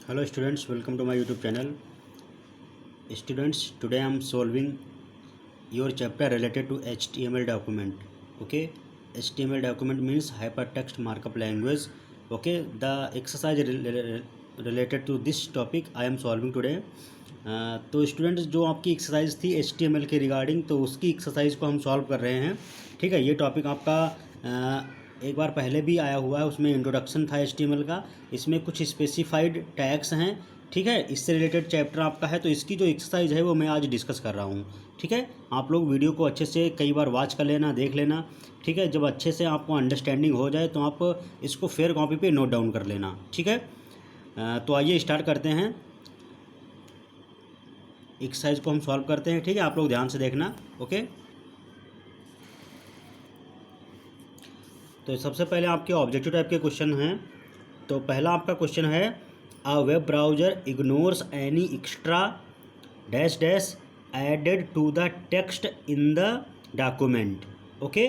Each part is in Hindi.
Hello students, welcome to my YouTube channel. Students, today I am solving your chapter related to HTML document. Okay, HTML document means hypertext markup language. Okay, the exercise related to this topic I am solving today. तो स्टूडेंट्स जो आपकी एक्सरसाइज थी HTML के रिगार्डिंग, तो उसकी एक्सरसाइज को हम सॉल्व कर रहे हैं. ठीक है, ये टॉपिक आपका एक बार पहले भी आया हुआ है, उसमें इंट्रोडक्शन था HTML का. इसमें कुछ स्पेसिफाइड टैग्स हैं. ठीक है, इससे रिलेटेड चैप्टर आपका है, तो इसकी जो एक्सरसाइज है वो मैं आज डिस्कस कर रहा हूँ. ठीक है, आप लोग वीडियो को अच्छे से कई बार वॉच कर लेना, देख लेना. ठीक है, जब अच्छे से आपको अंडरस्टैंडिंग हो जाए तो आप इसको फेयर कॉपी पे नोट डाउन कर लेना. ठीक है, तो आइए स्टार्ट करते हैं. एक्सरसाइज को हम सॉल्व करते हैं. ठीक है, आप लोग ध्यान से देखना. ओके, तो सबसे पहले आपके ऑब्जेक्टिव टाइप के क्वेश्चन हैं. तो पहला आपका क्वेश्चन है, a web browser ignores any extra dash dash added to the text in the document. Okay,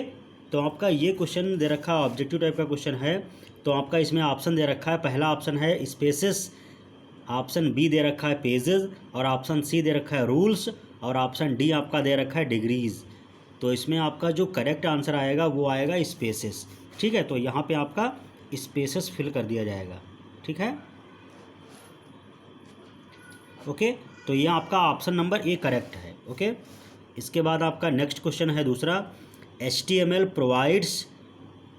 तो आपका ये क्वेश्चन दे रखा है, ऑब्जेक्टिव टाइप का क्वेश्चन है. तो आपका इसमें ऑप्शन दे रखा है. पहला ऑप्शन है स्पेसेस, ऑप्शन बी दे रखा है पेजेस, और ऑप्शन सी दे रखा है रूल्स, और ऑप्शन डी आपका दे रखा है डिग्रीज. तो इसमें आपका जो करेक्ट आंसर आएगा वो आएगा स्पेसेस. ठीक है, तो यहाँ पे आपका स्पेसेस फिल कर दिया जाएगा. ठीक है, ओके, तो ये आपका ऑप्शन नंबर ए करेक्ट है. ओके, इसके बाद आपका नेक्स्ट क्वेश्चन है दूसरा, HTML provides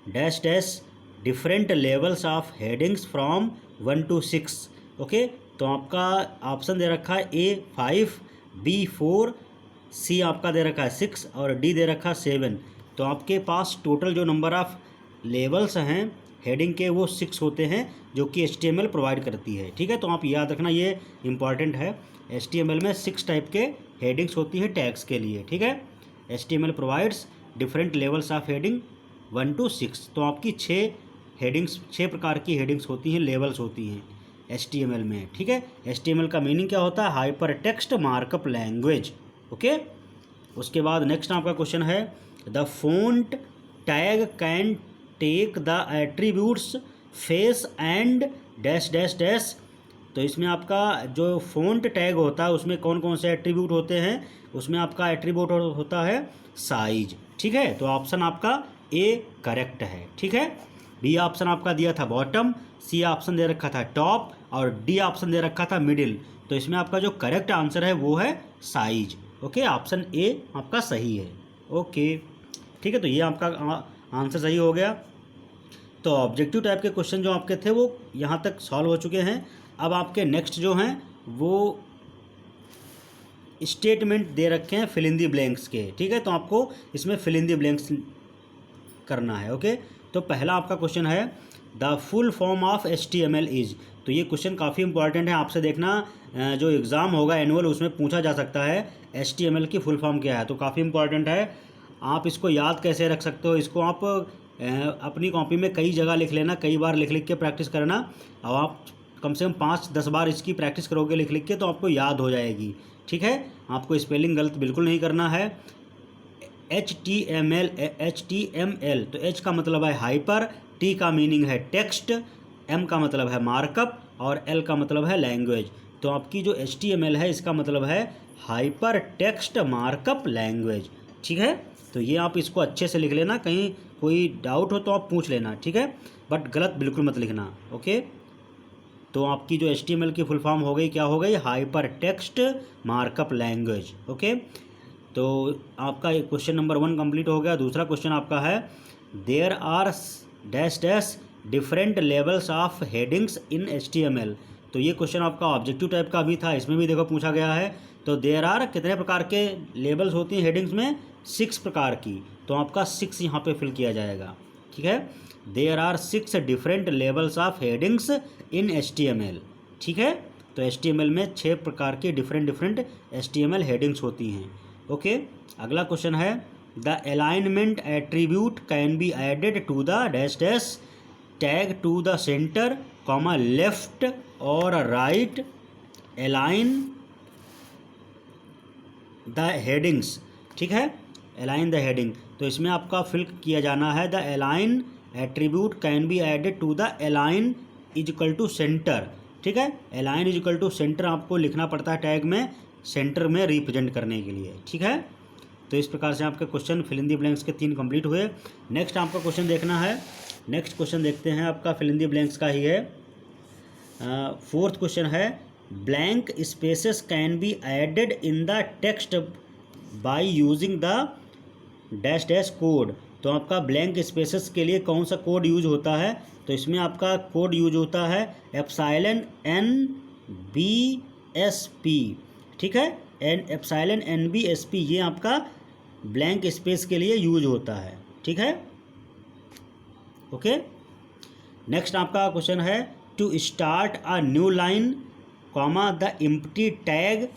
dash dash different levels of headings from 1 to 6. Okay, तो आपका ऑप्शन दे रखा है ए 5, बी 4, सी आपका दे रखा है 6 और डी दे रखा है 7. तो आपके पास टोटल जो नंबर ऑफ़ लेवल्स हैं हेडिंग के वो 6 होते हैं, जो कि HTML प्रोवाइड करती है. ठीक है, तो आप याद रखना, ये इंपॉर्टेंट है. HTML में 6 टाइप के हेडिंग्स होती हैं टैग्स के लिए. ठीक है, HTML provides different levels of heading 1 to 6. तो आपकी 6 प्रकार की हेडिंग्स होती हैं, लेवल्स होती हैं HTML में. ठीक है, HTML का मीनिंग क्या होता है? Hypertext markup language. Okay, उसके बाद नेक्स्ट आपका क्वेश्चन है, the font tag can take the attributes face and dash dash dash. तो इसमें आपका जो फ़ॉन्ट टैग होता है उसमें कौन कौन से एट्रीब्यूट होते हैं? उसमें आपका एट्रीब्यूट होता है साइज. ठीक है, तो ऑप्शन आपका ए करेक्ट है. ठीक है, बी ऑप्शन आपका दिया था बॉटम, सी ऑप्शन दे रखा था टॉप, और डी ऑप्शन दे रखा था मिडिल. तो इसमें आपका जो करेक्ट आंसर है वो है साइज. ओके, ऑप्शन ए आपका सही है. ओके, ठीक है, तो ये आपका आंसर सही हो गया. तो ऑब्जेक्टिव टाइप के क्वेश्चन जो आपके थे वो यहाँ तक सॉल्व हो चुके हैं. अब आपके नेक्स्ट जो हैं वो स्टेटमेंट दे रखे हैं फिल इन दी ब्लैंक्स के. ठीक है, तो आपको इसमें फिल इन दी ब्लैंक्स करना है. ओके, तो पहला आपका क्वेश्चन है, the full form of HTML is. तो ये क्वेश्चन काफ़ी इंपॉर्टेंट है, आपसे देखना जो एग्ज़ाम होगा एनुअल उसमें पूछा जा सकता है HTML की फुल फॉर्म क्या है. तो काफ़ी इंपॉर्टेंट है. आप इसको याद कैसे रख सकते हो? इसको आप अपनी कॉपी में कई जगह लिख लेना, कई बार लिख लिख के प्रैक्टिस करना. अब आप कम से कम 5-10 बार इसकी प्रैक्टिस करोगे लिख लिख के, तो आपको याद हो जाएगी. ठीक है, आपको स्पेलिंग गलत बिल्कुल नहीं करना है. HTML, तो H का मतलब है हाइपर, T का मीनिंग है टेक्स्ट, M का मतलब है मार्कअप, और L का मतलब है लैंग्वेज. तो आपकी जो HTML है इसका मतलब है हाइपर टेक्स्ट मार्कअप लैंग्वेज. ठीक है, तो ये आप इसको अच्छे से लिख लेना, कहीं कोई डाउट हो तो आप पूछ लेना. ठीक है, बट गलत बिल्कुल मत लिखना. ओके, तो आपकी जो HTML की फुल फॉर्म हो गई, क्या हो गई? Hyper text markup language. Okay, तो आपका क्वेश्चन नंबर 1 कंप्लीट हो गया. दूसरा क्वेश्चन आपका है, there are dash dash different levels of headings in HTML. तो ये क्वेश्चन आपका ऑब्जेक्टिव टाइप का भी था, इसमें भी देखो पूछा गया है. तो देयर आर कितने प्रकार के लेबल्स होती हैं हेडिंग्स में? 6 प्रकार की. तो आपका 6 यहाँ पे फिल किया जाएगा. ठीक है, there are 6 different levels of headings in HTML. ठीक है, तो HTML में 6 प्रकार की डिफरेंट HTML हेडिंग्स होती हैं. ओके, अगला क्वेश्चन है, the alignment attribute can be added to the dash dash tag to the centre, comma left और राइट, अलाइन द हेडिंग्स. ठीक है, अलाइन द हेडिंग. तो इसमें आपका फिल किया जाना है, the align attribute can be added to the align is equal to centre. ठीक है। Align is equal to centre आपको लिखना पड़ता है टैग में, सेंटर में रिप्रेजेंट करने के लिए, ठीक है। तो इस प्रकार से आपके question fill in the blanks के 3 कंप्लीट हुए। नेक्स्ट आपका क्वेश्चन देखना है, नेक्स्ट क्वेश्चन देखते हैं आपका फिल इन द ब्लैंक्स का ही है। 4th क्वेश्चन है blank spaces can be added in the text by using the dash dash code. तो आपका ब्लैंक स्पेसेस के लिए कौन सा कोड यूज होता है, तो इसमें आपका कोड यूज होता है एप्सिलॉन NBSP, ठीक है। एप्सिलॉन NBSP ये आपका ब्लैंक स्पेस के लिए यूज होता है, ठीक है, ओके। नेक्स्ट आपका क्वेश्चन है to start a new line comma the empty tag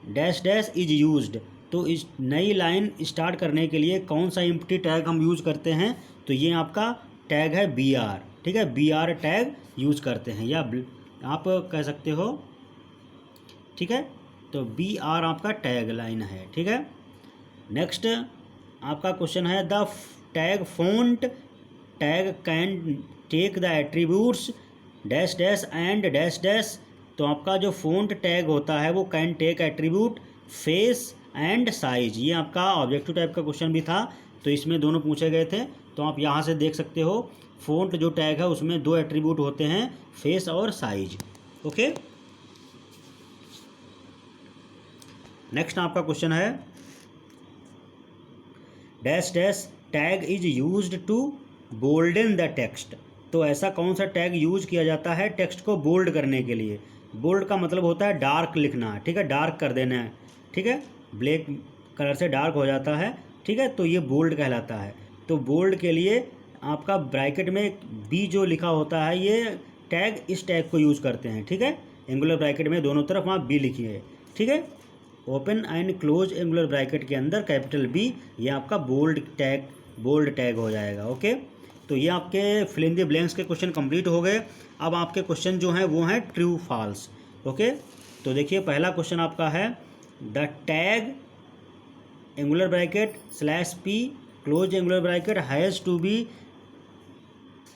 dash dash is used. तो इस नई लाइन स्टार्ट करने के लिए कौन सा एम्प्टी टैग हम यूज़ करते हैं, तो ये आपका टैग है BR, ठीक है। BR टैग यूज़ करते हैं, या आप कह सकते हो, ठीक है। तो BR आपका टैग लाइन है, ठीक है। नेक्स्ट आपका क्वेश्चन है the tag font tag can take the attributes dash dash and dash dash. तो आपका जो फ़ॉन्ट टैग होता है वो can take attribute face and size. ये आपका ऑब्जेक्टिव टाइप का क्वेश्चन भी था, तो इसमें दोनों पूछे गए थे। तो आप यहाँ से देख सकते हो फ़ॉन्ट जो टैग है उसमें 2 एट्रीब्यूट होते हैं, फेस और साइज, ओके। नेक्स्ट आपका क्वेश्चन है dash dash tag is used to bolden the text. तो ऐसा कौन सा टैग यूज किया जाता है टेक्स्ट को बोल्ड करने के लिए। बोल्ड का मतलब होता है डार्क लिखना, ठीक है, डार्क कर देना है, ठीक है, ब्लैक कलर से डार्क हो जाता है, ठीक है, तो ये बोल्ड कहलाता है। तो बोल्ड के लिए आपका ब्रैकेट में B जो लिखा होता है ये टैग, इस टैग को यूज़ करते हैं, ठीक है। एंगुलर ब्रैकेट में दोनों तरफ वहाँ B लिखी है, ठीक है। Open and close angular bracket के अंदर कैपिटल B, ये आपका बोल्ड टैग हो जाएगा, ओके। तो ये आपके फिल इन द ब्लैंक्स के क्वेश्चन कंप्लीट हो गए। अब आपके क्वेश्चन जो हैं वो हैं ट्रू फॉल्स, ओके। तो देखिए पहला क्वेश्चन आपका है the tag angular bracket /P close angular bracket has to be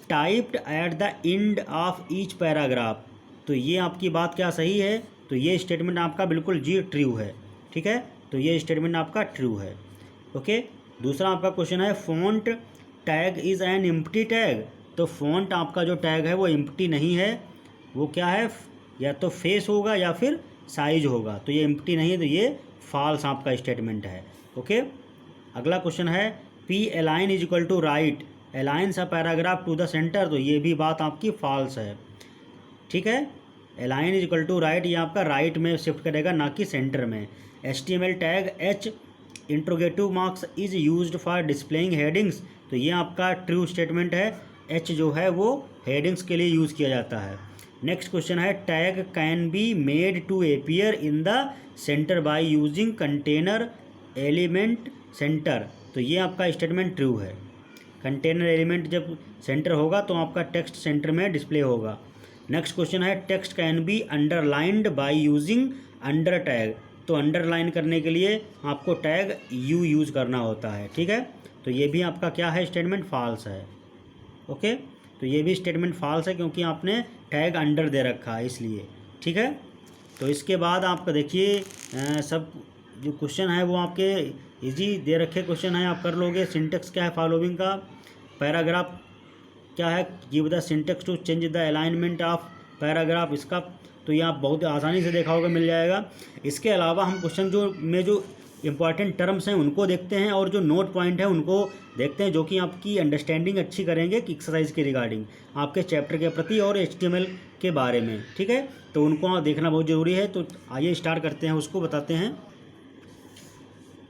typed at the end of each paragraph. तो ये आपकी बात क्या सही है, तो ये स्टेटमेंट आपका बिल्कुल जी ट्रू है, ठीक है। तो ये स्टेटमेंट आपका ट्रू है, ओके। दूसरा आपका क्वेश्चन है font tag is an empty tag. तो फ़ॉन्ट आपका जो टैग है वो एम्प्टी नहीं है, वो क्या है, या तो फेस होगा या फिर साइज होगा। तो ये एम्प्टी नहीं है, तो ये फॉल्स आपका स्टेटमेंट है, ओके। अगला क्वेश्चन है P align is equal to right aligns a paragraph to the centre. तो ये भी बात आपकी फॉल्स है, ठीक है। Align is equal to right, ये आपका राइट में शिफ्ट करेगा, ना कि सेंटर में। HTML tag H interrogative marks is used for displaying headings. तो ये आपका ट्रू स्टेटमेंट है, H जो है वो हेडिंग्स के लिए यूज़ किया जाता है। नेक्स्ट क्वेश्चन है tag can be made to appear in the centre by using container element centre. तो ये आपका स्टेटमेंट ट्रू है, कंटेनर एलिमेंट जब सेंटर होगा तो आपका टेक्स्ट सेंटर में डिस्प्ले होगा। नेक्स्ट क्वेश्चन है text can be underlined by using under tag. तो अंडरलाइन करने के लिए आपको टैग U यूज़ करना होता है, ठीक है। तो ये भी आपका क्या है, स्टेटमेंट फॉल्स है, ओके। तो ये भी स्टेटमेंट फॉल्स है क्योंकि आपने टैग अंडर दे रखा है इसलिए, ठीक है। तो इसके बाद आपका देखिए सब जो क्वेश्चन है वो आपके इजी दे रखे क्वेश्चन है, आप कर लोगे। सिंटेक्स क्या है फॉलोइंग का, पैराग्राफ क्या है, give the syntax to change the alignment of paragraph, इसका तो ये आप बहुत आसानी से देखा होगा, मिल जाएगा। इसके अलावा हम क्वेश्चन जो इंपॉर्टेंट टर्म्स हैं उनको देखते हैं और जो नोट पॉइंट है उनको देखते हैं, जो कि आपकी अंडरस्टैंडिंग अच्छी करेंगे कि एक्सरसाइज के रिगार्डिंग आपके चैप्टर के प्रति और HTML के बारे में, ठीक है। तो उनको देखना बहुत ज़रूरी है। तो आइए स्टार्ट करते हैं, उसको बताते हैं।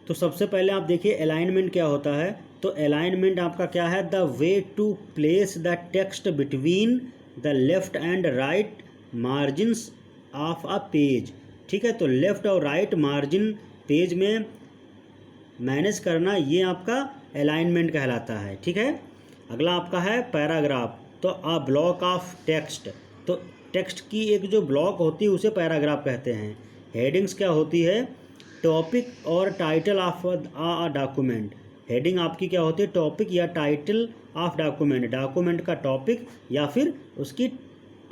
तो सबसे पहले आप देखिए अलाइनमेंट क्या होता है। तो अलाइनमेंट आपका क्या है, the way to place the text between the left and right margins of a page, ठीक है। तो लेफ़्ट और राइट मार्जिन पेज में मैनेज करना, ये आपका अलाइनमेंट कहलाता है, ठीक है। अगला आपका है पैराग्राफ। तो अ ब्लॉक ऑफ टेक्स्ट, तो टेक्स्ट की एक जो ब्लॉक होती है उसे पैराग्राफ कहते हैं। हेडिंग्स क्या होती है, टॉपिक और title of a document. Heading आपकी क्या होती है, टॉपिक या टाइटल ऑफ डॉक्यूमेंट, डॉक्यूमेंट का टॉपिक या फिर उसकी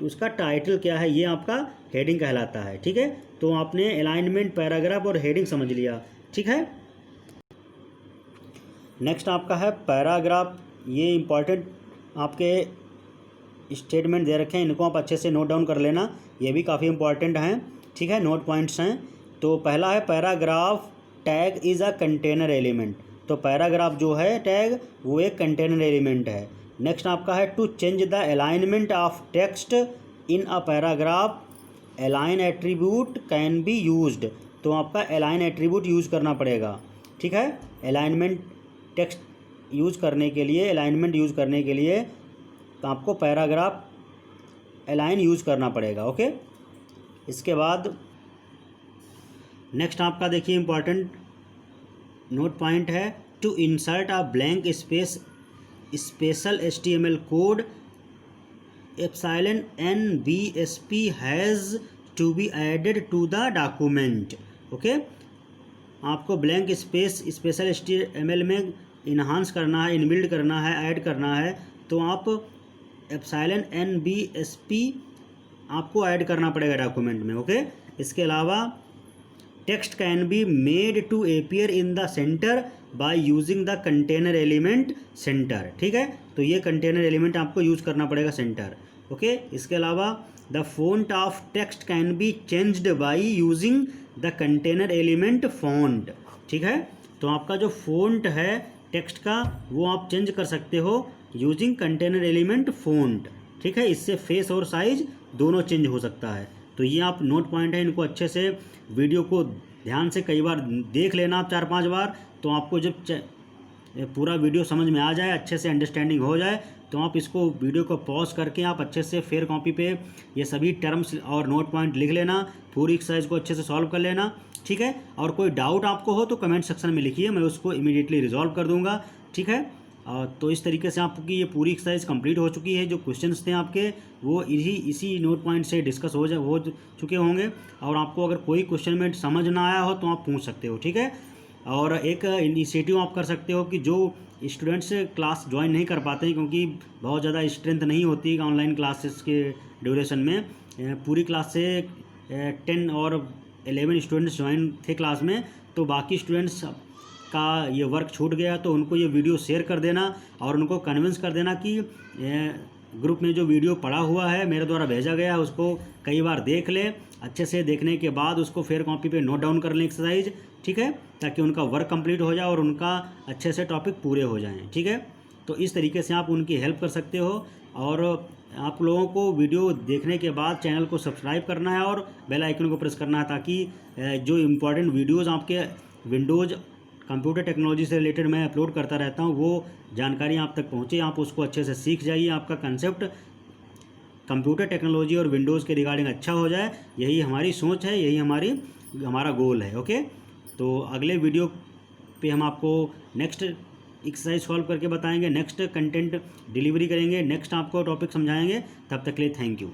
उसका टाइटल क्या है, ये आपका हेडिंग कहलाता है। ठीक है, तो आपने अलाइनमेंट, पैराग्राफ और हेडिंग समझ लिया। ठीक है, नेक्स्ट आपका है पैराग्राफ। ये इंपॉर्टेंट आपके स्टेटमेंट दे रखे हैं, इनको आप अच्छे से नोट डाउन कर लेना, ये भी काफ़ी इंपॉर्टेंट हैं। ठीक है, नोट पॉइंट्स हैं। तो पहला है paragraph tag is a container element. तो पैराग्राफ जो है टैग वो एक कंटेनर एलिमेंट है। नेक्स्ट आपका है to change the alignment of text in a paragraph align attribute can be used. तो आपका अलाइन एट्रीब्यूट यूज़ करना पड़ेगा। ठीक है, अलाइनमेंट टेक्स्ट यूज़ करने के लिए, अलाइनमेंट यूज़ करने के लिए तो आपको पैराग्राफ अलाइन यूज़ करना पड़ेगा। ओके, इसके बाद नेक्स्ट आपका देखिए इंपॉर्टेंट नोट पॉइंट है to insert a blank space special HTML code epsilon NBSP has to be added to the document. Okay, आपको ब्लैंक स्पेस स्पेशल HTML में इन्हांस करना है, इनबिल्ड करना है, ऐड करना है, तो आप एप्सिलॉन NBSP आपको ऐड करना पड़ेगा डॉक्यूमेंट में। ओके, इसके अलावा text can be made to appear in the centre by using the container element centre. ठीक है, तो ये कंटेनर एलिमेंट आपको यूज़ करना पड़ेगा सेंटर। ओके, इसके अलावा the font of text can be changed by using the container element font. ठीक है, तो आपका जो फॉन्ट है टेक्स्ट का वो आप चेंज कर सकते हो यूजिंग कंटेनर एलिमेंट फॉन्ट। ठीक है, इससे फेस और साइज दोनों चेंज हो सकता है। तो ये आप नोट पॉइंट है, इनको अच्छे से वीडियो को ध्यान से कई बार देख लेना आप 4-5 बार, तो आपको जब पूरा वीडियो समझ में आ जाए, अच्छे से अंडरस्टैंडिंग हो जाए, तो आप इसको वीडियो को पॉज करके आप अच्छे से फेयर कॉपी पे ये सभी टर्म्स और नोट पॉइंट लिख लेना, पूरी एक्सरसाइज को अच्छे से सॉल्व कर लेना। ठीक है, और कोई डाउट आपको हो तो कमेंट सेक्शन में लिखिए, मैं उसको इमीडिएटली रिजॉल्व कर दूंगा। ठीक है, तो इस तरीके से आपकी ये पूरी एक्सरसाइज कंप्लीट हो चुकी है। जो क्वेश्चंस थे आपके वो इसी नोट पॉइंट से डिस्कस हो चुके होंगे, और आपको अगर कोई क्वेश्चन में समझ ना आया हो तो आप पूछ सकते हो। ठीक है, और एक इनिशिएटिव आप कर सकते हो कि जो स्टूडेंट्स क्लास ज्वाइन नहीं कर पाते हैं क्योंकि बहुत ज़्यादा स्ट्रेंथ नहीं होती ऑनलाइन क्लासेस के ड्यूरेशन में, पूरी क्लास से 10 और 11 स्टूडेंट्स ज्वाइन थे क्लास में, तो बाकी स्टूडेंट्स का ये वर्क छूट गया, तो उनको ये वीडियो शेयर कर देना और उनको कन्विंस कर देना कि ग्रुप में जो वीडियो पड़ा हुआ है मेरे द्वारा भेजा गया है उसको कई बार देख ले, अच्छे से देखने के बाद उसको फेयर कॉपी पे नोट डाउन कर लें एक्सरसाइज। ठीक है, ताकि उनका वर्क कंप्लीट हो जाए और उनका अच्छे से टॉपिक पूरे हो जाएं। ठीक है, तो इस तरीके से आप उनकी हेल्प कर सकते हो। और आप लोगों को वीडियो देखने के बाद चैनल को सब्सक्राइब करना है और बेल आइकन को प्रेस करना है, ताकि जो इम्पोर्टेंट वीडियोज़ आपके विंडोज़ कंप्यूटर टेक्नोलॉजी से रिलेटेड मैं अपलोड करता रहता हूँ वो जानकारी आप तक पहुँचे, आप उसको अच्छे से सीख जाइए, आपका कंसेप्ट कंप्यूटर टेक्नोलॉजी और विंडोज़ के रिगार्डिंग अच्छा हो जाए। यही हमारी सोच है, यही हमारा गोल है। ओके, तो अगले वीडियो पे हम आपको नेक्स्ट एक्सरसाइज सॉल्व करके बताएंगे, नेक्स्ट कंटेंट डिलीवरी करेंगे, नेक्स्ट आपको टॉपिक समझाएंगे। तब तक के लिए थैंक यू।